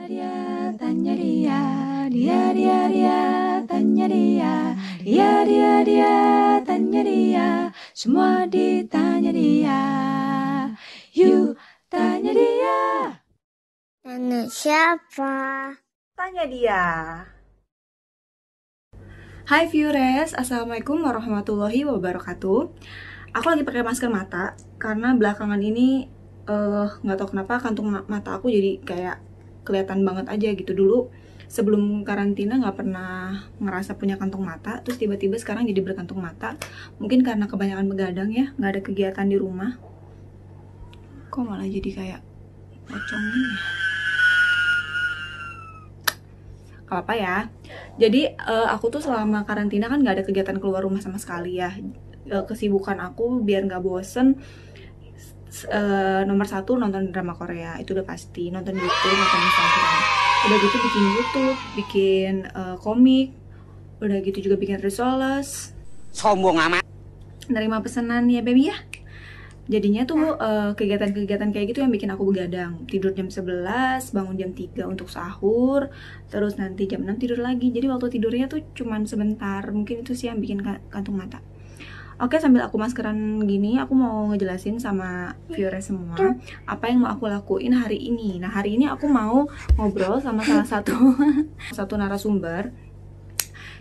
Dia tanya dia, dia tanya dia tanya dia, semua ditanya dia. You tanya dia. Tanya siapa? Tanya dia. Hai viewers, assalamualaikum warahmatullahi wabarakatuh. Aku lagi pakai masker mata karena belakangan ini nggak tahu kenapa kantung mata aku jadi kayak kelihatan banget aja gitu. Dulu sebelum karantina nggak pernah ngerasa punya kantung mata, terus tiba-tiba sekarang jadi berkantung mata. Mungkin karena kebanyakan begadang ya, nggak ada kegiatan di rumah. Kok malah jadi kayak pocong gini ya? Gak apa ya. Jadi aku tuh selama karantina kan nggak ada kegiatan keluar rumah sama sekali ya. Kesibukan aku biar nggak bosen, nomor satu nonton drama Korea, itu udah pasti. Nonton YouTube, nonton Instagram, udah gitu bikin YouTube, bikin komik, udah gitu juga bikin risoles. Sombong amat. Nerima pesanan ya baby ya. Jadinya tuh kegiatan-kegiatan kayak gitu yang bikin aku begadang. Tidur jam 11, bangun jam 3 untuk sahur, terus nanti jam 6 tidur lagi. Jadi waktu tidurnya tuh cuman sebentar. Mungkin itu sih yang bikin kantung mata. Oke, sambil aku maskeran gini, aku mau ngejelasin sama viewers semua apa yang mau aku lakuin hari ini. Nah, hari ini aku mau ngobrol sama salah satu narasumber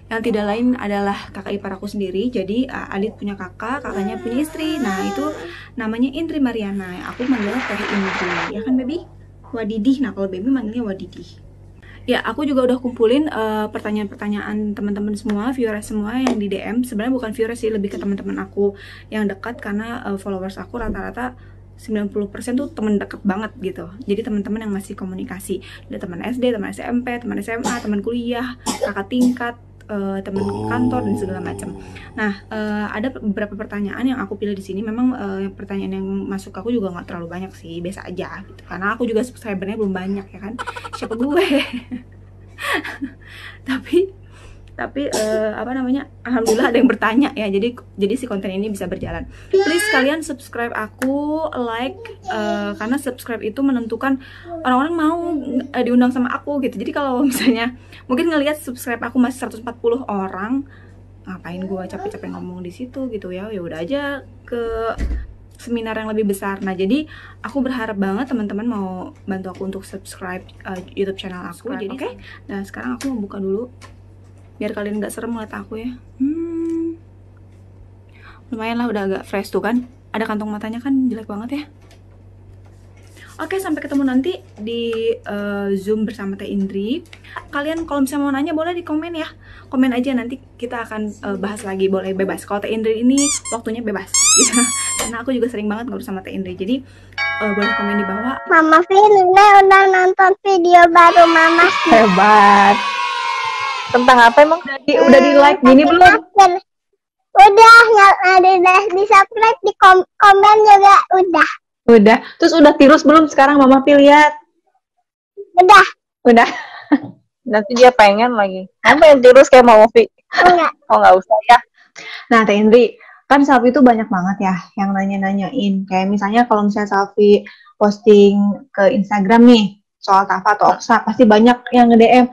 yang tidak lain adalah kakak ipar aku sendiri. Jadi Adit punya kakaknya punya istri. Nah, itu namanya Indri Mariana. Aku manggilnya Teh Indri, ya kan baby? Wadidih. Nah, kalau baby manggilnya Wadidih. Ya, aku juga udah kumpulin pertanyaan-pertanyaan teman-teman semua, viewers semua yang di DM. Sebenarnya bukan viewers sih, lebih ke teman-teman aku yang dekat, karena followers aku rata-rata 90% tuh teman dekat banget gitu. Jadi teman-teman yang masih komunikasi. Ada teman SD, teman SMP, teman SMA, teman kuliah, kakak tingkat, teman kantor dan segala macam. Nah, ada beberapa pertanyaan yang aku pilih di sini. Memang pertanyaan yang masuk aku juga nggak terlalu banyak sih, biasa aja gitu. Karena aku juga subscribernya belum banyak ya kan. Siapa gue? tapi apa namanya, alhamdulillah ada yang bertanya ya, jadi si konten ini bisa berjalan. Please kalian subscribe aku, like, karena subscribe itu menentukan orang-orang mau diundang sama aku gitu. Jadi kalau misalnya mungkin ngelihat subscribe aku masih 140 orang, ngapain gue capek-capek ngomong di situ gitu ya. Ya udah aja ke seminar yang lebih besar. Nah, jadi aku berharap banget teman-teman mau bantu aku untuk subscribe YouTube channel aku. Jadi oke. Nah, sekarang aku mau buka dulu biar kalian nggak serem ngeliat aku ya. Lumayan lah, udah agak fresh tuh kan. Ada kantong matanya kan jelek banget ya. Oke, sampai ketemu nanti di Zoom bersama Teh Indri. Kalian kalau misalnya mau nanya boleh di komen ya. Komen aja, nanti kita akan bahas lagi, boleh bebas. Kalau Teh Indri ini waktunya bebas gitu. Karena aku juga sering banget ngobrol sama Teh Indri. Jadi boleh komen di bawah. Mama Vina udah nonton video baru Mama. Hebat. Tentang apa emang? Udah di like gini belum? Udah di subscribe, di komen juga udah. Udah. Terus udah tirus belum sekarang Mama Pi lihat? Udah. Nanti dia pengen lagi. Apa yang tirus kayak Mama Pi? Enggak. Oh, nggak usah ya. Nah, Teh Indri, kan Safi itu banyak banget ya yang nanya-nanyain. Kayak misalnya kalau misalnya Safi posting ke Instagram nih soal Tafa atau Oksa, pasti banyak yang nge-DM.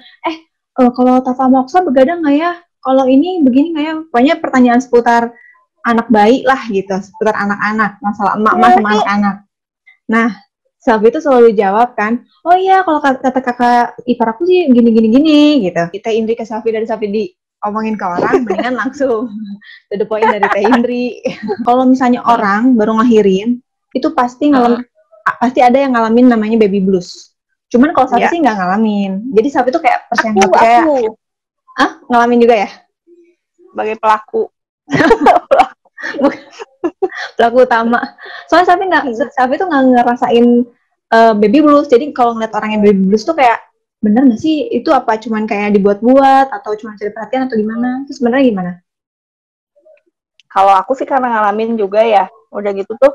Kalau Tafa sama Oksa begadang nggak ya? Kalau ini begini nggak ya? Pokoknya pertanyaan seputar anak bayi lah gitu, seputar anak-anak, masalah emak-emak sama anak-anak. Nah, Safi itu selalu jawab kan, oh iya kalau kata kakak ipar aku sih gini gitu. Kita Indri ke Safi, dari Safi diomongin ke orang, mendingan langsung to the point dari Teh Indri. Kalau misalnya orang baru ngelahirin, itu pasti pasti ada yang ngalamin namanya baby blues. Cuman kalau Safi sih nggak ngalamin. Jadi Safi tuh kayak Aku ngalamin juga ya? sebagai pelaku. Pelaku utama. Soalnya Safi tuh nggak ngerasain baby blues. Jadi kalau ngeliat orang yang baby blues tuh kayak, bener nggak sih itu apa cuman kayak dibuat-buat atau cuma cari perhatian atau gimana? Terus sebenarnya gimana? Kalau aku sih karena ngalamin juga ya. Udah gitu tuh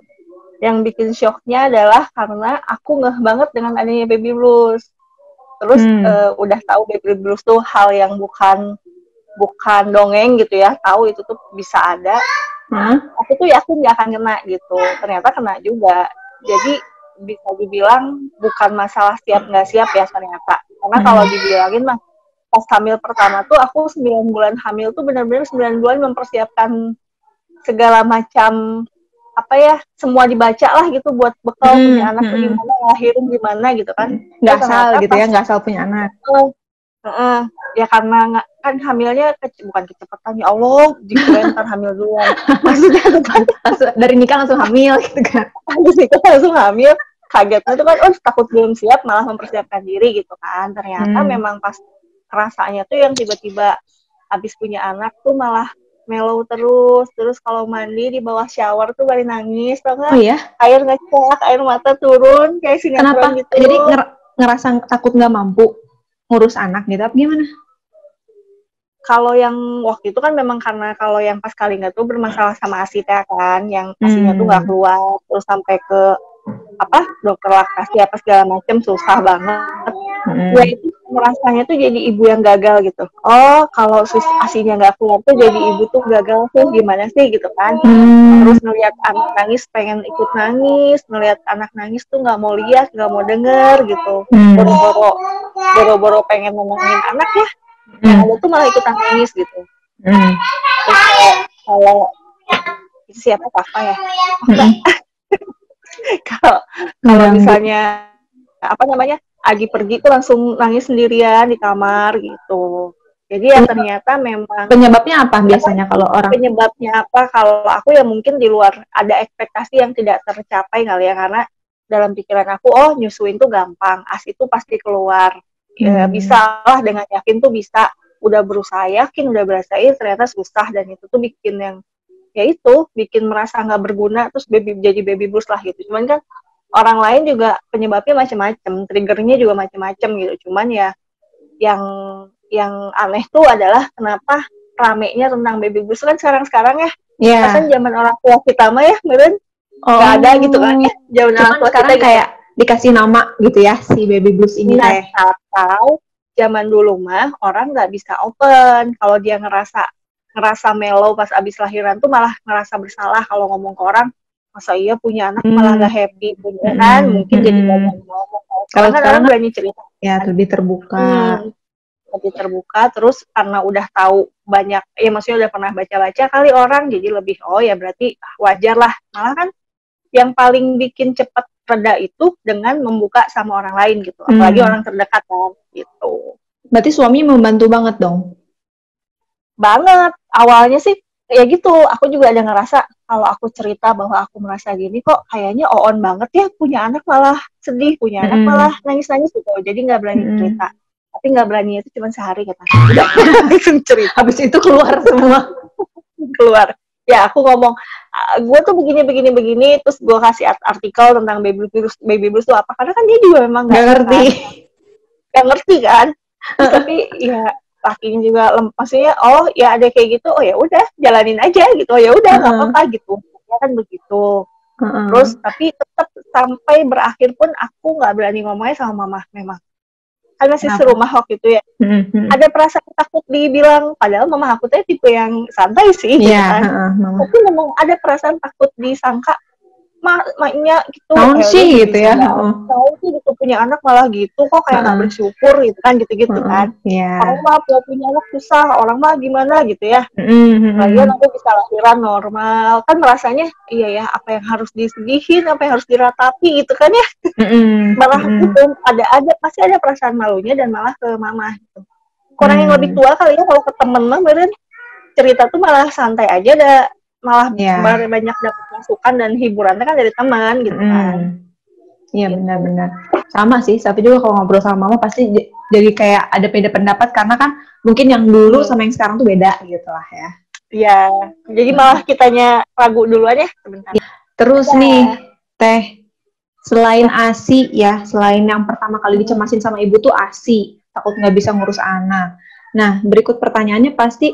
yang bikin shocknya adalah karena aku ngeh banget dengan adanya baby blues. Terus udah tahu baby blues tuh hal yang bukan dongeng gitu ya. Tahu itu tuh bisa ada. Aku tuh yakin nggak akan kena gitu. Ternyata kena juga. Jadi bisa dibilang bukan masalah siap nggak siap ya ternyata. Karena kalau dibilangin mah pas hamil pertama tuh aku 9 bulan hamil tuh benar-benar 9 bulan mempersiapkan segala macam apa ya, semua dibaca lah gitu buat bekal punya anak tuh gimana, lahirin gimana gitu kan. Nggak asal gitu ya, nggak asal punya anak. Ya karena kan hamilnya bukan kecepatan, ya Allah dikira ntar hamil duluan. Maksudnya langsung, dari nikah langsung hamil gitu kan. Nikah langsung hamil, kagetnya tuh kan takut belum siap malah mempersiapkan diri gitu kan. Ternyata memang pas rasanya tuh yang tiba-tiba abis punya anak tuh malah mellow terus kalau mandi di bawah shower tuh balik nangis, tau nggak? Oh iya? Air ngecek, air mata turun kayak sinetron gitu. Jadi ngerasa takut nggak mampu ngurus anak gitu, apa gimana? Kalau yang waktu itu kan memang karena kalau yang pas kali nggak tuh bermasalah sama ASI-nya kan, yang ASI-nya tuh nggak keluar, terus sampai ke dokter laktasi apa segala macam, susah banget. Ya itu merasanya tuh jadi ibu yang gagal gitu. Oh, kalau ASI-nya nggak keluar tuh jadi ibu tuh gagal tuh gimana sih gitu kan. Terus ngelihat anak nangis pengen ikut nangis, ngelihat anak nangis tuh nggak mau lihat, nggak mau denger gitu. Boro-boro pengen ngomongin anak ya. Yang ada tuh malah ikutan nangis gitu. Terus kalau itu siapa Papa ya? Kalau misalnya apa namanya Agi pergi tuh langsung nangis sendirian di kamar gitu. Jadi ya ternyata memang penyebabnya apa biasanya kalau orang? Penyebabnya apa? Kalau aku ya mungkin di luar ada ekspektasi yang tidak tercapai kali ya, karena dalam pikiran aku nyusuin tuh gampang, ASI tuh pasti keluar. Ya, bisa lah dengan yakin tuh bisa, udah berusaha yakin, udah berasain ternyata susah, dan itu tuh bikin yang ya itu bikin merasa nggak berguna, terus jadi baby blues lah gitu. Cuman kan orang lain juga penyebabnya macam-macam, triggernya juga macam-macam gitu. Cuman ya yang aneh tuh adalah kenapa ramenya tentang baby blues kan sekarang ya. Pasan zaman orang tua kita mah ya meren nggak ada gitu kan ya. Zaman orang tua sekarang kita kayak dikasih nama gitu ya si baby blues ini. Atau zaman dulu mah orang nggak bisa open, kalau dia ngerasa mellow pas abis lahiran tuh malah ngerasa bersalah kalau ngomong ke orang, masa iya punya anak malah gak happy beneran, mungkin jadi banyak ngomong. Kalau sekarang berani cerita ya, lebih terbuka. Terus karena udah tahu banyak, ya maksudnya udah pernah baca-baca kali orang, jadi lebih ya berarti wajar lah. Malah kan yang paling bikin cepat reda itu dengan membuka sama orang lain gitu, apalagi orang terdekat kan gitu. Berarti suami membantu banget dong? Banget, awalnya sih ya gitu, aku juga ada ngerasa kalau aku cerita bahwa aku merasa gini kok kayaknya on banget ya, punya anak malah sedih, punya anak malah nangis-nangis gitu, jadi nggak berani cerita. Tapi nggak berani itu cuma sehari kata langsung cerita, habis itu keluar semua. Keluar ya, aku ngomong gue tuh begini, terus gue kasih artikel tentang baby blues tuh apa, karena kan dia juga memang nggak ngerti kan. Terus, tapi ya lakinya juga maksudnya ya ada kayak gitu, ya udah jalanin aja gitu, ya udah nggak apa-apa gitu ya kan begitu. Terus tapi tetap sampai berakhir pun aku nggak berani ngomongnya sama mama, memang kan masih serumah waktu itu ya. Ada perasaan takut dibilang, padahal mama aku tuh tipe yang santai sih gitu kan. Tapi memang ada perasaan takut disangka maknya gitu. Tahun sih gitu ya. Tahun sih gitu punya anak malah gitu, kok kayak nggak bersyukur gitu kan, gitu-gitu kan. Orang mah punya anak susah, orang mah gimana gitu ya. Lagian aku bisa lahiran normal, kan merasanya iya ya, apa yang harus disedihin, apa yang harus diratapi gitu kan ya. Malah gitu pasti ada perasaan malunya, dan malah ke mama gitu. Orang yang lebih tua kali ya, kalau ke temen mah beneran cerita tuh malah santai aja, malah banyak dapat masukan dan hiburannya kan dari teman gitu kan. Iya benar-benar sama sih, tapi juga kalau ngobrol sama mama pasti jadi kayak ada beda pendapat, karena kan mungkin yang dulu sama yang sekarang tuh beda gitu lah ya. Iya, jadi malah kitanya ragu duluan ya sebentar. Terus nih Teh, selain ASI ya, selain yang pertama kali dicemasin sama ibu tuh ASI, takut nggak bisa ngurus anak. Nah berikut pertanyaannya pasti,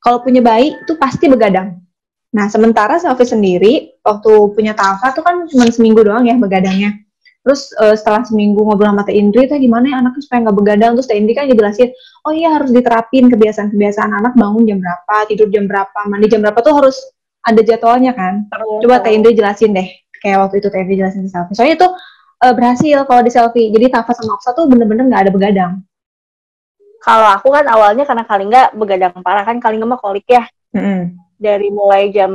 kalau punya bayi tuh pasti begadang. Nah, sementara Selfie sendiri, waktu punya Talfa tuh kan cuma seminggu doang ya begadangnya. Terus setelah seminggu ngobrol sama Teh Indri, Teh gimana ya anaknya supaya nggak begadang? Terus Teh Indri kan dijelasin, oh iya harus diterapin kebiasaan-kebiasaan anak, bangun jam berapa, tidur jam berapa, mandi jam berapa tuh harus ada jadwalnya kan. Coba Teh Indri jelasin deh kayak waktu itu Teddy jelasin di selfie. Soalnya itu berhasil kalau di selfie. Jadi Tafa sama Oksa tuh bener-bener nggak ada begadang. Kalau aku kan awalnya karena Kalingga begadang parah kan, Kalingga mah kolik ya. Dari mulai jam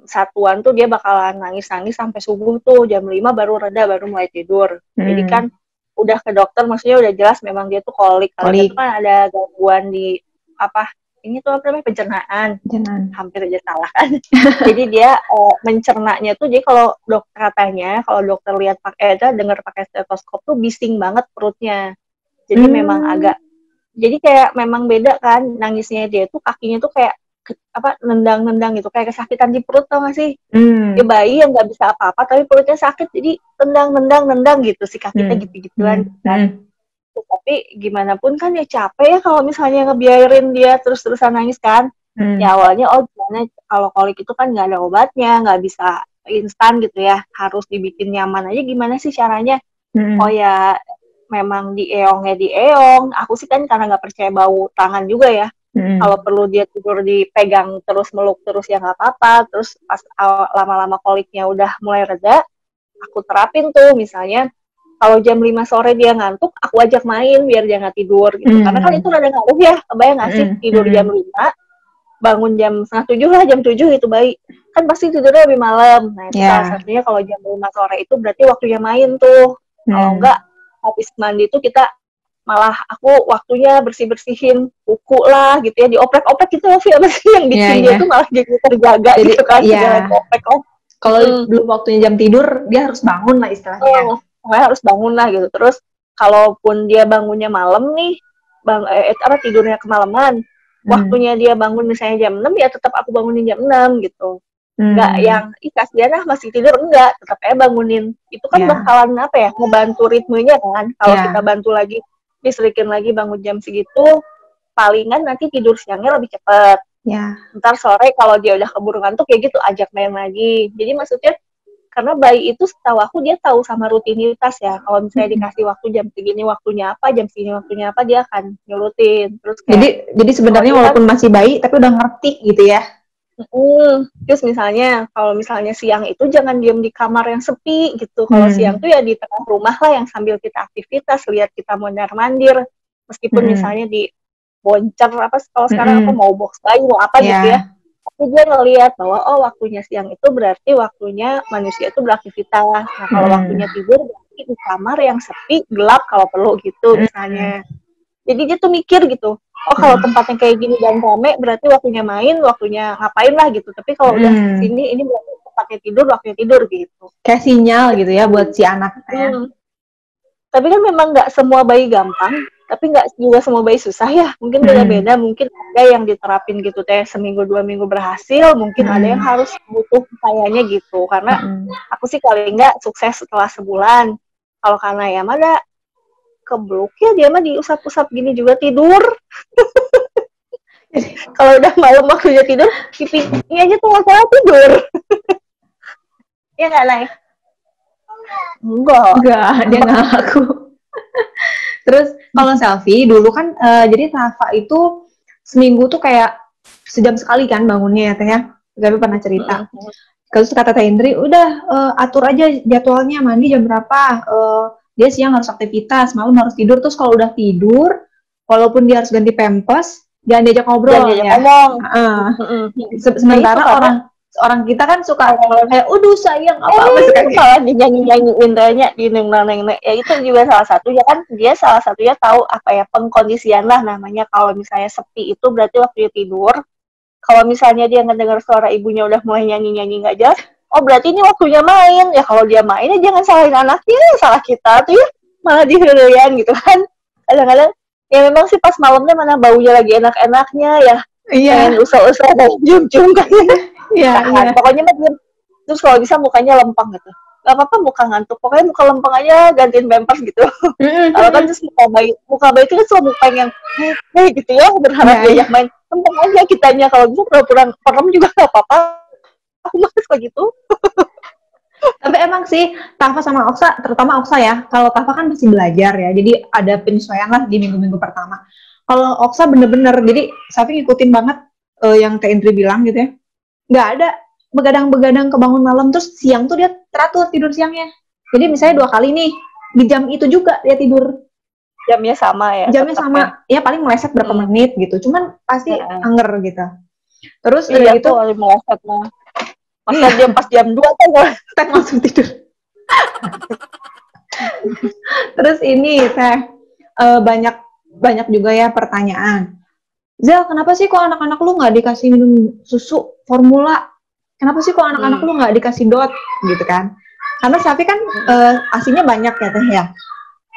1-an tuh dia bakalan nangis-nangis sampai subuh tuh, jam 5 baru reda, baru mulai tidur. Jadi kan udah ke dokter, maksudnya udah jelas memang dia tuh kolik. Kalau itu kan ada gangguan di ini tuh apa namanya, pencernaan. Hampir aja salah kan. Jadi dia mencernanya tuh, jadi kalau dokter katanya, kalau dokter lihat dengar pakai stetoskop tuh bising banget perutnya. Jadi memang agak, jadi kayak memang beda kan nangisnya dia tuh, kakinya tuh kayak nendang-nendang gitu, kayak kesakitan di perut, tau gak sih? Dia bayi yang nggak bisa apa-apa tapi perutnya sakit, jadi tendang-nendang gitu si kakinya gitu-gituan kan. Tapi gimana pun kan ya capek ya kalau misalnya ngebiarin dia terus-terusan nangis kan. Ya awalnya gimana, kalau kolik itu kan nggak ada obatnya, nggak bisa instan gitu ya, harus dibikin nyaman aja. Gimana sih caranya? Oh ya memang dieong. Aku sih kan karena nggak percaya bau tangan juga ya. Kalau perlu dia tidur dipegang terus, meluk terus ya nggak apa-apa. Terus pas lama-lama koliknya udah mulai reda, aku terapin tuh misalnya kalau jam 5 sore dia ngantuk, aku ajak main biar dia nggak tidur gitu. Karena kan itu rada ngaruh ya, kebayang nggak sih tidur jam 5, bangun jam 6:30 lah, jam 7 itu bayi. Kan pasti tidurnya lebih malam. Nah itu salah satunya kalau jam 5 sore itu berarti waktunya main tuh. Kalau enggak, habis mandi tuh kita malah aku waktunya bersih-bersihin buku lah gitu ya, dioprek-oprek gitu loh, apa sih yang bikin dia tuh malah jadi terjaga gitu kan, kalau belum waktunya jam tidur dia harus bangun lah istilahnya. Harus bangun lah gitu. Terus kalaupun dia bangunnya malam nih, tidurnya kemalaman, waktunya dia bangun misalnya jam 6 ya tetap aku bangunin jam 6 gitu. Enggak yang kasihan masih tidur, enggak, tetap bangunin. Itu kan bakalan ngebantu ritmenya kan. Kalau kita bantu lagi, diselikin lagi bangun jam segitu, palingan nanti tidur siangnya lebih cepet. Ntar sore kalau dia udah keburu ngantuk ya gitu, ajak main lagi. Jadi maksudnya karena bayi itu setahu aku dia tahu sama rutinitas ya. Kalau misalnya dikasih waktu jam segini waktunya apa, jam segini waktunya apa, dia akan nyurutin. Terus kayak, jadi sebenarnya walaupun masih bayi tapi udah ngerti gitu ya. Terus misalnya kalau misalnya siang itu jangan diem di kamar yang sepi gitu. Kalau siang tuh ya di tengah rumah lah, yang sambil kita aktivitas, lihat kita mondar-mandir, meskipun misalnya di boncer kalau sekarang mau box bayi mau apa gitu ya. Tapi dia ngelihat bahwa waktunya siang itu berarti waktunya manusia itu beraktivitas. Nah kalau waktunya tidur berarti di kamar yang sepi, gelap kalau perlu gitu misalnya. Jadi dia tuh mikir gitu, kalau tempatnya kayak gini dan rame berarti waktunya main, waktunya ngapain lah gitu. Tapi kalau udah sini, ini berarti tempatnya tidur, waktunya tidur gitu. Kayak sinyal gitu ya buat si anak. Tapi kan memang nggak semua bayi gampang, tapi nggak juga semua bayi susah ya. Mungkin beda-beda, mungkin ada yang diterapin gitu seminggu 2 minggu berhasil, mungkin ada yang harus butuh kayaknya gitu. Karena aku sih kali nggak sukses setelah sebulan. Kalau karena ya mana keblok ya, dia mah diusap-usap gini juga tidur. Kalau udah malam waktunya tidur, pipinya aja tuh nggak salah tidur. Ya nggak, Nay? Enggak, dia nggak aku. Terus kalau selfie dulu kan, jadi Tafa itu seminggu tuh kayak sejam sekali kan bangunnya ya Teh ya. Gabi pernah cerita. Terus kata Teh Indri, udah atur aja jadwalnya, mandi jam berapa, dia siang harus aktivitas, malam harus tidur. Terus kalau udah tidur, walaupun dia harus ganti pampers, jangan diajak ngobrol ya. Sementara orang kita kan suka kayak, sayang apa malah dinyanyi-nyanyiin tanya di neng ya, itu juga salah satu ya kan, dia salah satunya tahu pengkondisian lah namanya. Kalau misalnya sepi itu berarti waktunya tidur. Kalau misalnya dia ngedengar suara ibunya udah mulai nyanyi nggak jelas, berarti ini waktunya main. Ya kalau dia main ya jangan salahin anaknya, salah kita tuh ya, malah dihurian gitu kan. Kadang-kadang ya memang sih pas malamnya mana baunya lagi enak-enaknya ya. Pengen usah-usah dan cium-cium kan. Pokoknya mah diam. Terus kalau bisa mukanya lempeng gitu. Gak apa-apa muka ngantuk, pokoknya muka lempeng aja, gantiin pampers gitu. Kalau kan terus muka bayi itu kan semua muka yang gitu ya, berharap diajak main. Lempeng aja kitanya, kalau bisa pura-pura perem juga gak apa-apa. Aku mah suka gitu. Tapi emang sih Tafa sama Oksa, terutama Oksa ya, kalau Tafa kan masih belajar ya, jadi ada penyesuaian lah di minggu-minggu pertama. Kalau Oksa bener-bener, jadi Safi ngikutin banget yang Kak Indri bilang gitu ya, nggak ada begadang-begadang kebangun malam, terus siang tuh dia teratur tidur siangnya. Jadi misalnya 2 kali nih, di jam itu juga dia tidur. Jamnya sama ya? Jamnya tetap sama, ya paling meleset berapa menit gitu. Cuman pasti anger gitu. Terus udah Iya gitu, tuh, meleset mah. Masa dia pas jam 2 kan Teh langsung tidur. Terus ini Teh, banyak juga ya pertanyaan. Zel, kenapa sih kok anak-anak lu nggak dikasih minum susu formula? Kenapa sih kok anak-anak lu nggak dikasih DOT gitu kan? Karena Safi kan asinya banyak ya Teh ya.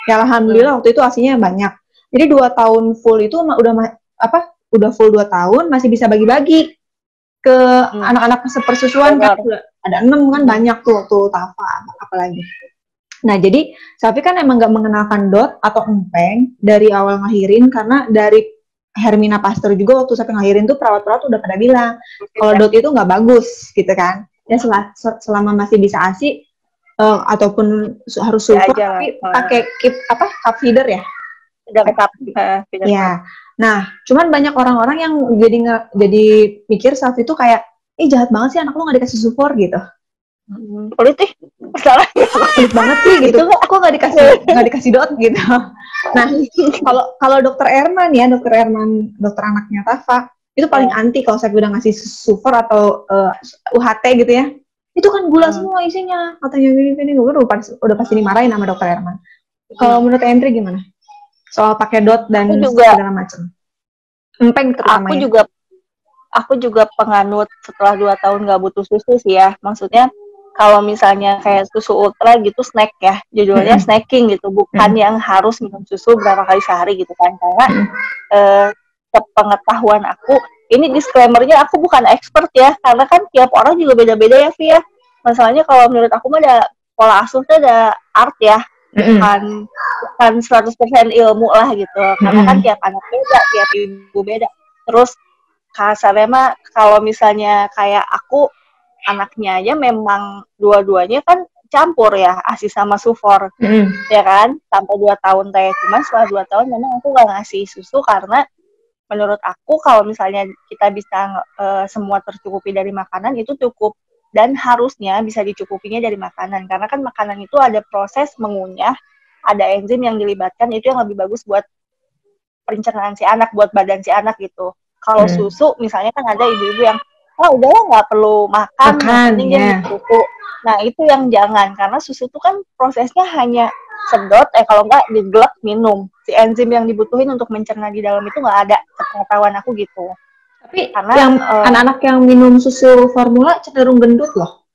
Ya alhamdulillah waktu itu asinya banyak. Jadi 2 tahun full itu udah full 2 tahun masih bisa bagi-bagi ke anak-anak sepersusuan kan ada 6 kan banyak tuh waktu Tafa apalagi. Nah jadi Safi kan emang nggak mengenalkan DOT atau empeng dari awal ngelahirin karena dari Hermina Pasteur juga waktu Safi ngelahirin tuh perawat-perawat udah pada bilang kalau DOT itu nggak bagus gitu kan. Ya selama masih bisa ASI ataupun harus support tapi pakai cup feeder ya. Udah tetap feeder. Ya. Nah, cuman banyak orang-orang yang jadi mikir Safi itu kayak jahat banget sih anak lu nggak dikasih support gitu. Politik salah pelit banget sih gitu. Kok nggak dikasih DOT gitu. Nah, kalau dokter Erman dokter anaknya Tafa itu paling anti kalau saya udah ngasih support atau UHT gitu ya. Itu kan gula semua isinya, katanya gini udah pasti dimarahin sama dokter Erman. Kalau menurut Entri gimana? Soal pakai DOT dan segala macam. Empeng terutama Aku juga penganut setelah 2 tahun nggak butuh susu sih ya. Maksudnya kalau misalnya kayak susu ultra gitu snack ya, judulnya snacking gitu, bukan yang harus minum susu berapa kali sehari gitu kan. Karena sepengetahuan aku, ini disclaimer-nya aku bukan expert ya, karena kan tiap orang juga beda-beda ya Via. Masalahnya kalau menurut aku mah ada pola asuhnya ada art ya, bukan 100% ilmu lah gitu. Karena kan tiap anak beda, tiap ibu beda. Terus kasarnya mah kalau misalnya kayak aku anaknya aja memang dua-duanya kan campur ya ASI sama sufor ya kan sampai 2 tahun teh. Cuman setelah 2 tahun memang aku gak ngasih susu karena menurut aku kalau misalnya kita bisa semua tercukupi dari makanan itu cukup dan harusnya bisa dicukupinya dari makanan karena kan makanan itu ada proses mengunyah, ada enzim yang dilibatkan, itu yang lebih bagus buat pencernaan si anak, buat badan si anak gitu. Kalau susu misalnya kan ada ibu-ibu yang udahlah nggak perlu makan penting dia susu. Nah itu yang jangan, karena susu itu kan prosesnya hanya sedot kalau nggak digelek minum. Si enzim yang dibutuhin untuk mencerna di dalam itu nggak ada, sepengetahuan aku gitu. Tapi karena yang anak-anak yang minum susu formula cenderung gendut loh.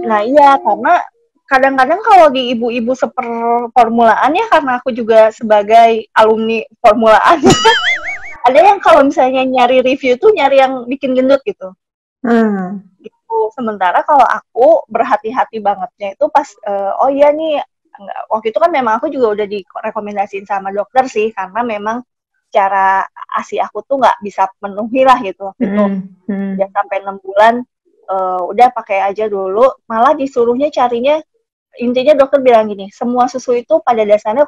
Nah iya, karena kadang-kadang kalau di ibu-ibu seperformulaan ya, karena aku juga sebagai alumni formulaan ada yang kalau misalnya nyari review tuh nyari yang bikin gendut gitu. Gitu. Sementara kalau aku berhati-hati bangetnya itu pas iya nih waktu itu kan memang aku juga udah direkomendasiin sama dokter sih karena memang cara ASI aku tuh nggak bisa memenuhi lah gitu waktu itu. Udah sampai 6 bulan udah pakai aja dulu, malah disuruhnya carinya, intinya dokter bilang gini, semua susu itu pada dasarnya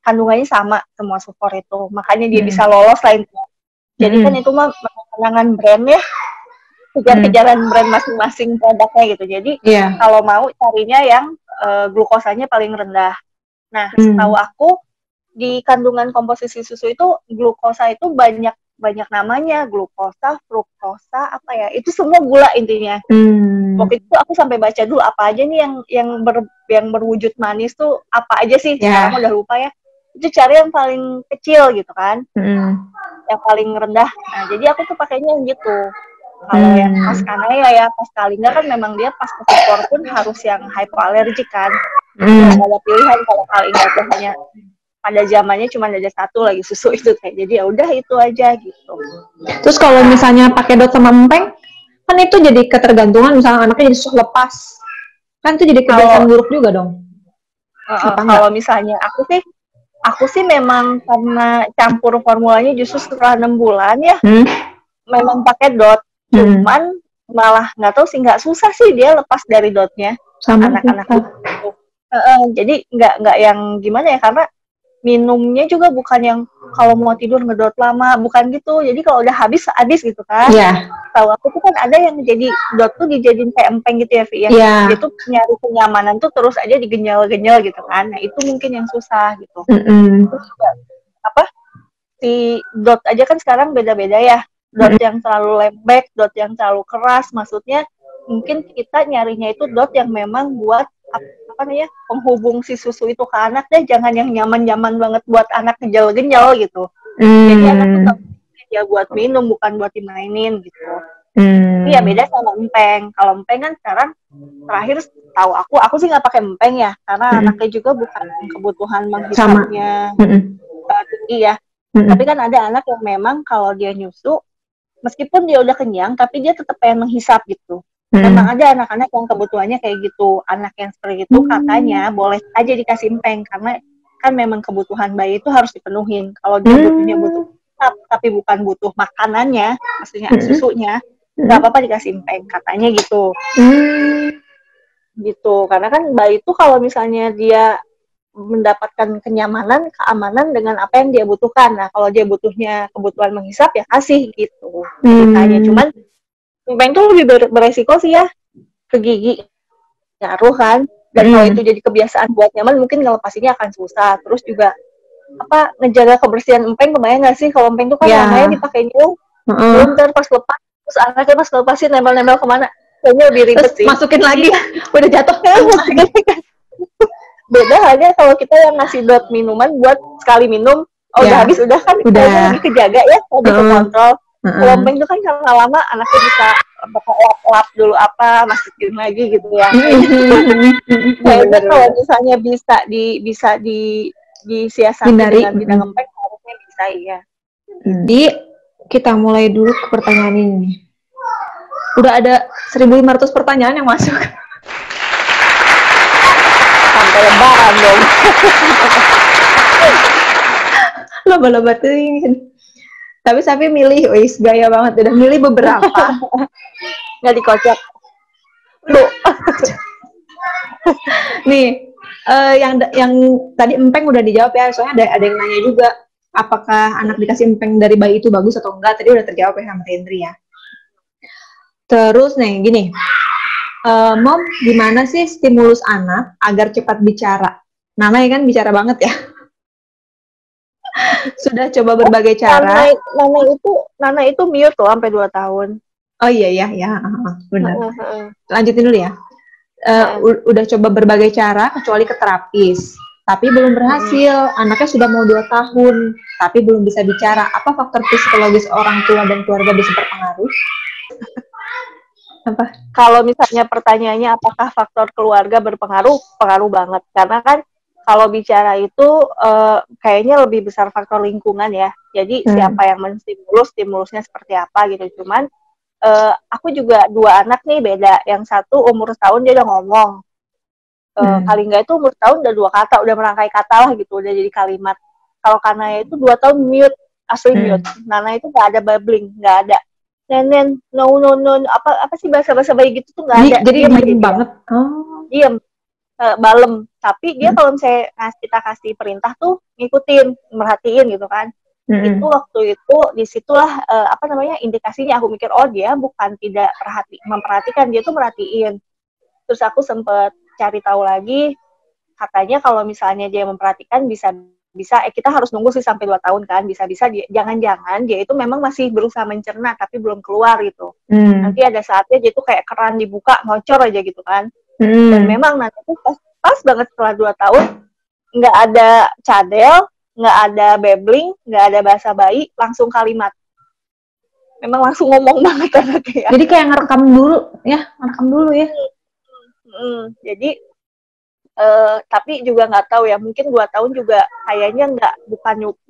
kandungannya sama semua sufor itu, makanya dia bisa lolos lah intinya. Jadi kan itu mah penangan brand ya, kejar-kejaran brand masing-masing produknya gitu. Jadi kalau mau carinya yang glukosanya paling rendah. Nah setahu aku di kandungan komposisi susu itu glukosa itu banyak namanya, glukosa, fruktosa, apa ya, itu semua gula intinya. Waktu itu aku sampai baca dulu apa aja nih yang berwujud manis tuh apa aja sih, sekarang udah lupa ya. Itu cari yang paling kecil gitu kan, yang paling rendah. Nah jadi aku tuh pakainya yang gitu. Kalau yang Pascanea ya, Pascalinda kan memang dia pas sufor pun harus yang hypoalergik kan. Nggak ada pilihan kalau Kalinda tuh hanya pada zamannya cuma ada satu lagi susu itu kayak, jadi ya udah itu aja gitu. Terus kalau misalnya pakai DOT sama empeng kan itu jadi ketergantungan, misalnya anaknya jadi susah lepas kan, itu jadi kebiasaan buruk juga dong. Kalau misalnya aku sih memang karena campur formulanya justru setelah 6 bulan ya memang pakai DOT. Cuman malah nggak tahu sih, nggak susah sih dia lepas dari DOT-nya anak-anak itu. Jadi nggak yang gimana ya, karena minumnya juga bukan yang kalau mau tidur ngedot lama, bukan gitu. Jadi kalau udah habis gitu kan. Iya. Tahu aku tuh kan ada yang jadi dot tuh dijadiin kayak empeng gitu ya, Vi ya. Iya. Dia tuh nyari kenyamanan tuh terus aja digenyal-genyal gitu kan. Nah, itu mungkin yang susah gitu. Terus juga apa? Si dot aja kan sekarang beda-beda ya. Dot yang terlalu lembek, dot yang terlalu keras. Maksudnya mungkin kita nyarinya itu dot yang memang buat apa namanya, penghubung si susu itu ke anak deh, jangan yang nyaman-nyaman banget buat anak genjal-genjal gitu. Jadi anak tuh ya buat minum, bukan buat dimainin gitu. Iya, beda sama empeng. Kalau empeng kan sekarang terakhir tahu aku sih nggak pakai empeng ya, karena anaknya juga bukan kebutuhan menghisapnya tinggi ya. Tapi kan ada anak yang memang kalau dia nyusu, meskipun dia udah kenyang, tapi dia tetap pengen menghisap gitu. Memang ada anak-anak yang kebutuhannya kayak gitu. Anak yang seperti itu katanya boleh aja dikasih empeng, karena kan memang kebutuhan bayi itu harus dipenuhin. Kalau dia butuh tapi bukan butuh makanannya, maksudnya susunya, nggak apa-apa dikasih empeng, katanya gitu. Gitu, karena kan bayi itu kalau misalnya dia mendapatkan kenyamanan, keamanan dengan apa yang dia butuhkan. Nah, kalau dia butuhnya kebutuhan menghisap ya kasih gitu. Ceritanya cuman empeng tuh lebih beresiko sih ya ke gigi, ngaruh kan. Dan kalau itu jadi kebiasaan buat nyaman, mungkin ngelepasinnya akan susah. Terus juga apa, ngejaga kebersihan empeng, kebayang nggak sih kalau empeng tuh kan namanya dipakainya belum pas lepas, terus anaknya pas lepasin nempel-nempel kemana, kayaknya lebih ribet sih. Masukin lagi, udah jatuh. Beda halnya kalau kita yang ngasih dot minuman buat sekali minum, udah habis, udah kan kayaknya lebih kejaga ya, lebih kekontrol. Kalau empeng itu kan karena lama anaknya bisa lap dulu apa, masukin lagi gitu ya. Kayaknya kalau misalnya bisa disiasati dengan bidang empeng, harusnya bisa ya. Jadi kita mulai dulu ke pertanyaan ini. Udah ada 1.500 pertanyaan yang masuk. Sampai lebaran dong. Lomba-lomba tuh ingin. Tapi Safi milih, wis gaya banget, udah milih beberapa. Nggak dikocok. Lu. Nih, yang tadi empeng udah dijawab ya, soalnya ada yang nanya juga, apakah anak dikasih empeng dari bayi itu bagus atau enggak? Tadi udah terjawab ya sama Tendri ya. Terus nih, gini, Mom, gimana sih stimulus anak agar cepat bicara? Nana ya kan bicara banget ya. Sudah coba berbagai cara. Nana itu mute loh sampai 2 tahun. Oh iya, benar. Lanjutin dulu ya. Udah coba berbagai cara kecuali ke terapis, tapi belum berhasil. Anaknya sudah mau 2 tahun, tapi belum bisa bicara. Apa faktor psikologis orang tua dan keluarga bisa berpengaruh? Apa? Kalau misalnya pertanyaannya apakah faktor keluarga berpengaruh, pengaruh banget. Karena kan kalau bicara itu kayaknya lebih besar faktor lingkungan ya. Jadi siapa yang stimulusnya seperti apa gitu. Cuman aku juga 2 anak nih beda. Yang satu umur setahun dia udah ngomong. Paling nggak itu umur setahun udah 2 kata, udah merangkai kata lah gitu, udah jadi kalimat. Kalau Kanaya itu 2 tahun mute, asli mute. Nana itu nggak ada babbling, nggak ada. Nenen, no, apa sih bahasa bayi gitu tuh nggak ada. Jadi diem banget. Diem, balem. Tapi dia kalau misalnya kita kasih perintah tuh ngikutin, merhatiin gitu kan. Itu waktu itu disitulah indikasinya aku mikir, oh dia bukan tidak memperhatikan, dia tuh merhatiin. Terus aku sempet cari tahu lagi, katanya kalau misalnya dia memperhatikan bisa kita harus nunggu sih sampai 2 tahun kan, bisa jangan-jangan dia itu memang masih berusaha mencerna tapi belum keluar gitu. Nanti ada saatnya dia tuh kayak keran dibuka ngocor aja gitu kan. Dan memang nanti tuh pas banget setelah 2 tahun nggak ada cadel, nggak ada babbling, nggak ada bahasa bayi, langsung kalimat. Memang langsung ngomong banget anaknya. Jadi kayak ngerekam dulu ya. Jadi tapi juga nggak tahu ya, mungkin 2 tahun juga kayaknya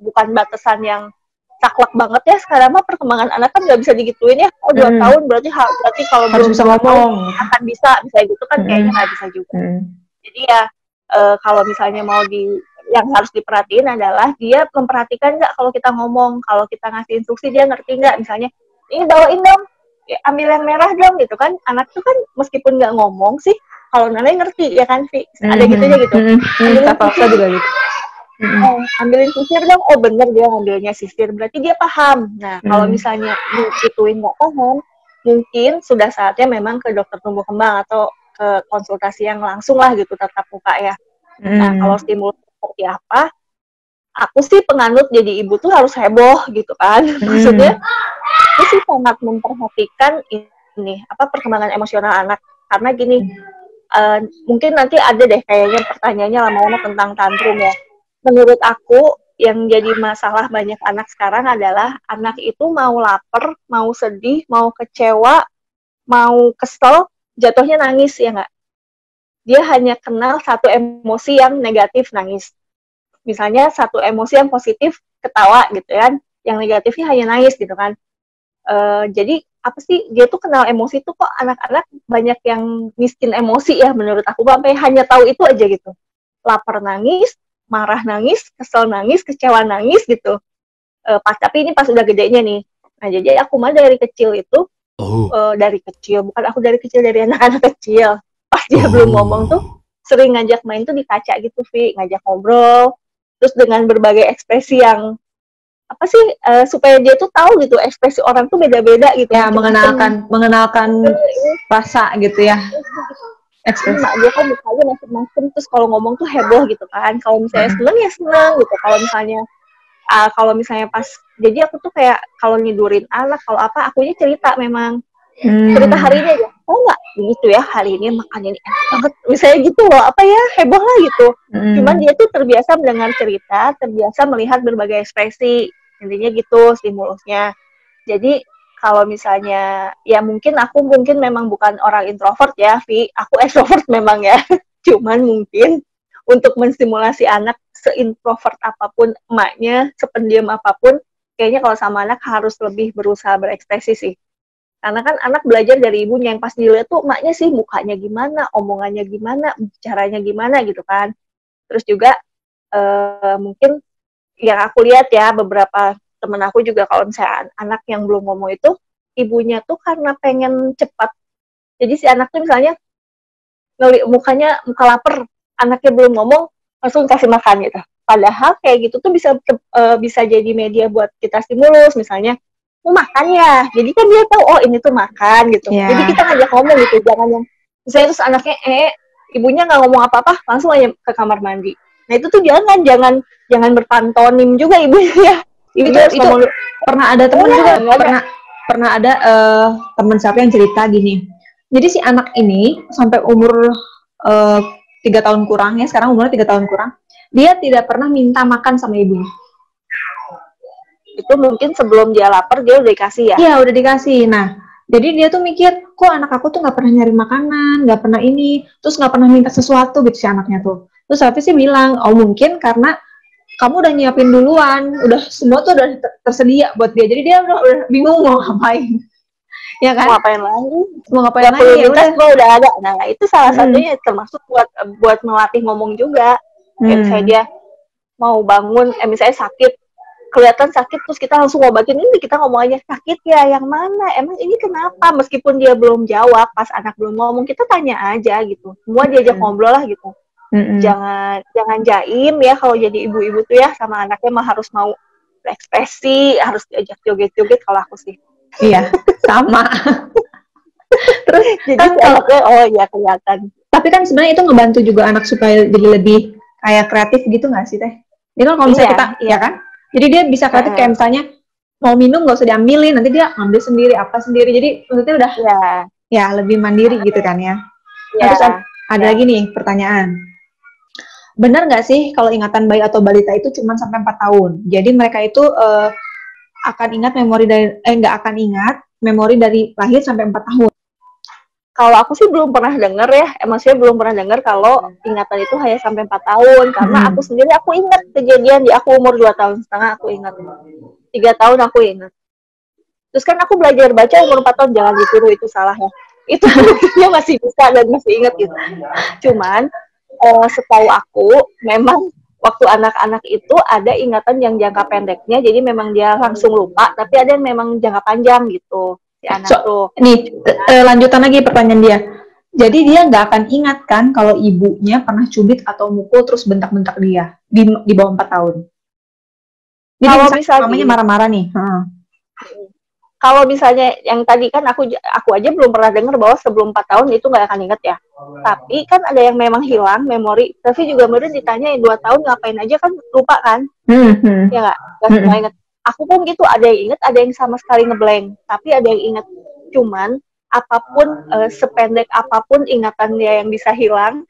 bukan batasan yang saklek banget ya. Sekarang mah perkembangan anak kan nggak bisa digituin ya. Oh 2 tahun berarti kalau harus belum bisa ngomong akan bisa gitu kan, kayaknya nggak bisa juga. Jadi ya kalau misalnya yang harus diperhatiin adalah dia memperhatikan nggak kalau kita ngomong, kalau kita ngasih instruksi dia ngerti nggak, misalnya ini bawain dong, ambil yang merah dong gitu kan. Anak tuh kan meskipun nggak ngomong sih, kalau Nana ngerti ya kan, Vi, ada gitunya gitu. Kita paksa juga gitu. Ambilin sisir dong. Oh bener, dia ngambilnya sisir, berarti dia paham. Nah kalau misalnya digituin nggak paham, mungkin sudah saatnya memang ke dokter tumbuh kembang atau ke konsultasi yang langsung lah gitu, tatap muka ya. Nah kalau stimulus seperti apa, aku sih penganut jadi ibu tuh harus heboh gitu kan. Maksudnya aku sih sangat memperhatikan ini perkembangan emosional anak, karena gini, mungkin nanti ada deh kayaknya pertanyaannya lama-lama tentang tantrum ya. Menurut aku yang jadi masalah banyak anak sekarang adalah anak itu mau lapar, mau sedih, mau kecewa, mau kesel, jatuhnya nangis, ya nggak? Dia hanya kenal satu emosi yang negatif, nangis. Misalnya satu emosi yang positif, ketawa gitu kan. Yang negatifnya hanya nangis gitu kan. Jadi apa sih, dia tuh kenal emosi tuh, kok anak-anak banyak yang miskin emosi ya menurut aku, sampai hanya tahu itu aja gitu. Lapar nangis, marah nangis, kesel nangis, kecewa nangis gitu. Tapi ini pas udah gedenya nih. Nah jadi aku mah dari kecil itu, dari kecil, bukan aku dari kecil, dari anak-anak kecil. Pas dia belum ngomong tuh, sering ngajak main tuh di kaca gitu, Vi, ngajak ngobrol, terus dengan berbagai ekspresi yang apa sih, supaya dia tuh tahu gitu ekspresi orang tuh beda-beda gitu. Ya, mengenalkan rasa gitu ya. Ekspresi. Dia kan mukanya macam-macam, terus kalau ngomong tuh heboh gitu kan. Kalau misalnya seneng ya seneng gitu. Kalau misalnya pas, jadi aku tuh kayak kalau ngidurin anak, kalau apa, akunya cerita memang. Cerita hari ini aja, oh nggak gitu ya, hari ini makannya ini enak banget, misalnya gitu loh, heboh lah gitu. Cuman dia tuh terbiasa mendengar cerita, terbiasa melihat berbagai ekspresi, intinya gitu stimulusnya. Jadi kalau misalnya, ya mungkin aku memang bukan orang introvert ya, Vi, aku extrovert memang ya. Cuman mungkin untuk menstimulasi anak seintrovert apapun emaknya, sependiam apapun, kayaknya kalau sama anak harus lebih berusaha berekspresi sih. Karena kan anak belajar dari ibunya, yang pas dilihat tuh emaknya sih mukanya gimana, omongannya gimana, bicaranya gimana gitu kan. Terus juga mungkin yang aku lihat ya, beberapa temen aku juga kalau misalnya anak yang belum ngomong itu, ibunya tuh karena pengen cepat. Jadi si anak tuh misalnya muka lapar, anaknya belum ngomong, langsung kasih makan gitu. Padahal kayak gitu tuh bisa jadi media buat kita stimulus, misalnya mau makan ya, jadi kan dia tahu oh ini tuh makan gitu. Jadi kita ngajak ngomong gitu, jangan yang misalnya terus anaknya ibunya nggak ngomong apa-apa, langsung aja ke kamar mandi. Nah itu tuh jangan berpantonim juga ibunya ya. Itu pernah ada teman juga, pernah ada teman siapa yang cerita gini. Jadi si anak ini sampai umur 3 tahun kurang ya, sekarang umurnya 3 tahun kurang, dia tidak pernah minta makan sama ibunya. Itu mungkin sebelum dia lapar dia udah dikasih ya? Iya udah dikasih. Nah jadi dia tuh mikir, kok anak aku tuh nggak pernah nyari makanan, nggak pernah ini, terus nggak pernah minta sesuatu gitu si anaknya tuh. Terus tapi sih bilang, oh mungkin karena kamu udah nyiapin duluan, udah semua tuh udah tersedia buat dia, jadi dia udah bingung mau ngapain. Ya kan? Mau ngapain lagi? Mau ngapain lagi? Ya udah ada. Nah itu salah satunya termasuk buat melatih ngomong juga. Kayak misalnya dia mau bangun, misalnya sakit, kelihatan sakit, terus kita langsung ngobatin, ini kita ngomong aja, sakit ya, yang mana, emang ini kenapa, meskipun dia belum jawab, pas anak belum ngomong, kita tanya aja gitu, semua diajak ngobrol lah gitu. Jangan jaim ya kalau jadi ibu-ibu tuh ya, sama anaknya mah harus mau berekspresi, harus diajak joget-joget kalau aku sih. Iya, sama. Terus jadi kan anaknya, oh ya kelihatan. Tapi kan sebenarnya itu ngebantu juga anak supaya jadi lebih kayak kreatif gitu nggak sih Teh? Jadi kan kalau misalnya kita, ya kan? Jadi dia bisa kreatif kayak misalnya mau minum nggak usah diambilin, nanti dia ambil sendiri apa sendiri. Jadi maksudnya udah ya lebih mandiri gitu kan ya. Terus ada lagi nih pertanyaan. Benar nggak sih kalau ingatan bayi atau balita itu cuma sampai 4 tahun? Jadi mereka itu akan ingat memori dari nggak akan ingat memori dari lahir sampai 4 tahun. Kalau aku sih belum pernah dengar ya, maksudnya belum pernah dengar kalau ingatan itu hanya sampai 4 tahun, karena aku sendiri aku ingat kejadian di aku umur 2 tahun setengah, aku ingat 3 tahun aku ingat. Terus kan aku belajar baca umur 4 tahun, jangan ditiru itu salah ya. Itu dia masih bisa dan masih ingat gitu. Cuman setahu aku memang waktu anak-anak itu ada ingatan yang jangka pendeknya, jadi memang dia langsung lupa, tapi ada yang memang jangka panjang gitu. Si anak tuh. Nih lanjutan lagi pertanyaan dia. Jadi dia nggak akan ingat kan kalau ibunya pernah cubit atau mukul terus bentak-bentak dia di bawah 4 tahun. Jadi Kalau misalnya bisa mamanya gini, marah-marah nih. kalau misalnya yang tadi kan aku aja belum pernah dengar bahwa sebelum 4 tahun itu nggak akan inget ya. Tapi kan ada yang memang hilang memori. Tapi juga kemudian ditanyain 2 tahun ngapain aja kan lupa kan? Ya nggak semua inget. Aku pun gitu, ada yang inget, ada yang sama sekali ngeblank. Tapi ada yang inget. Cuman apapun sependek apapun ingatan dia yang bisa hilang,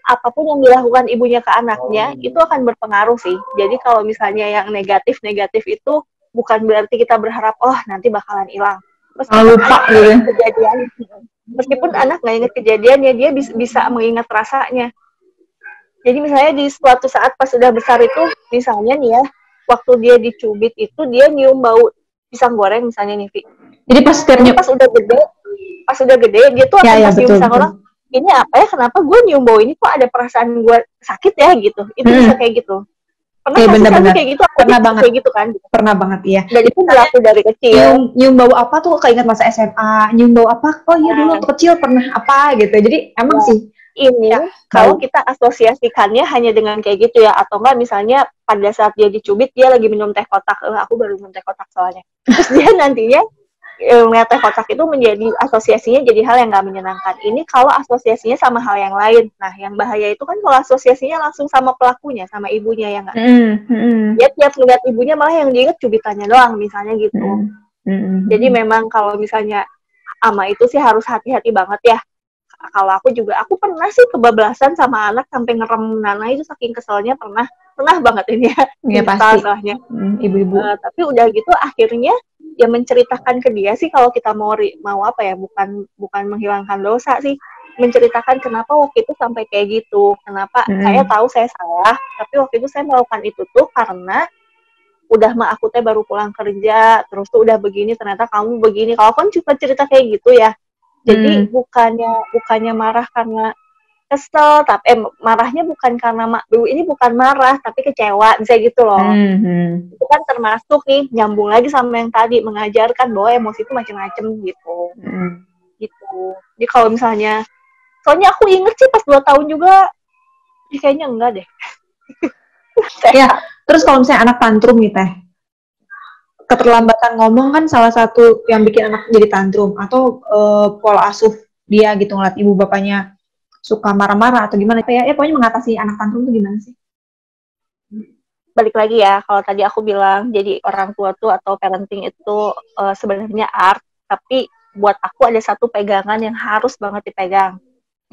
apapun yang dilakukan ibunya ke anaknya itu akan berpengaruh sih. Jadi kalau misalnya yang negatif itu bukan berarti kita berharap oh nanti bakalan hilang. Meskipun Lupa anak gitu ya. kejadian, meskipun anak nggak ingat kejadiannya, dia bisa mengingat rasanya. Jadi misalnya di suatu saat pas sudah besar itu, misalnya nih ya, waktu dia dicubit itu dia nyium bau pisang goreng misalnya nih, Vi. Jadi pas udah gede dia tuh akan pas nyium pisang goreng, ini apa ya, kenapa gue nyium bau ini kok ada perasaan gue sakit ya gitu. Itu bisa kayak gitu. Pernah bener-bener kayak gitu, aku pernah banget kayak gitu kan. Pernah banget, iya. Dan itu berlaku dari kecil. Nyium bau apa tuh keinget masa SMA, nyium bau apa, oh iya dulu waktu kecil pernah apa gitu. Jadi emang sih ini kalau kita asosiasikannya hanya dengan kayak gitu ya, atau enggak misalnya pada saat dia dicubit dia lagi minum teh kotak, aku baru minum teh kotak soalnya, terus dia nantinya melihat teh kotak itu menjadi asosiasinya jadi hal yang nggak menyenangkan. Ini kalau asosiasinya sama hal yang lain. Nah, yang bahaya itu kan kalau asosiasinya langsung sama pelakunya, sama ibunya, ya nggak? Dia tiap melihat ibunya malah yang diingat cubitannya doang, misalnya gitu. Jadi memang kalau misalnya ama itu sih harus hati-hati banget ya. Kalau aku pernah sih kebablasan sama anak sampai ngerem Nana itu saking keselnya, pernah banget ini ya. Iya pasti. Salahnya. Ibu-ibu. Tapi udah gitu akhirnya ya menceritakan ke dia sih, kalau kita mau apa ya, bukan menghilangkan dosa sih, menceritakan kenapa waktu itu sampai kayak gitu, kenapa saya tahu saya salah, tapi waktu itu saya melakukan itu tuh karena udah aku teh baru pulang kerja, terus tuh udah begini, ternyata kamu begini. Kalau kan cuma cerita kayak gitu ya, jadi bukannya marah karena kesel, tapi marahnya bukan karena ini bukan marah tapi kecewa, bisa gitu loh. Itu kan termasuk nih nyambung lagi sama yang tadi, mengajarkan bahwa emosi itu macam-macam gitu. Gitu. Jadi kalau misalnya, soalnya aku inget sih pas 2 tahun juga, kayaknya enggak deh. Ya, terus kalau misalnya anak tantrum nih Teh, keterlambatan ngomong kan salah satu yang bikin anak jadi tantrum, atau pola asuh dia gitu, ngeliat ibu bapaknya suka marah-marah atau gimana ya, pokoknya mengatasi anak tantrum itu gimana sih? Balik lagi ya, kalau tadi aku bilang jadi orang tua tuh atau parenting itu sebenarnya art, tapi buat aku ada satu pegangan yang harus banget dipegang.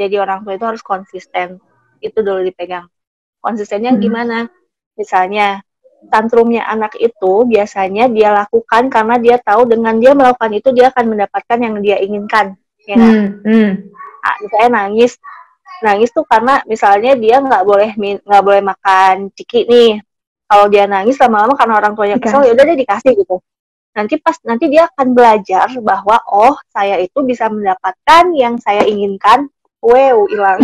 Jadi orang tua itu harus konsisten, itu dulu dipegang. Konsistennya gimana? Misalnya tantrumnya anak itu biasanya dia lakukan karena dia tahu dengan dia melakukan itu dia akan mendapatkan yang dia inginkan, ya misalnya nangis tuh karena misalnya dia nggak boleh makan ciki nih. Kalau dia nangis lama-lama karena orang tuanya kesel, ya udah deh dikasih gitu. Nanti dia akan belajar bahwa oh, saya itu bisa mendapatkan yang saya inginkan. Wow, hilang.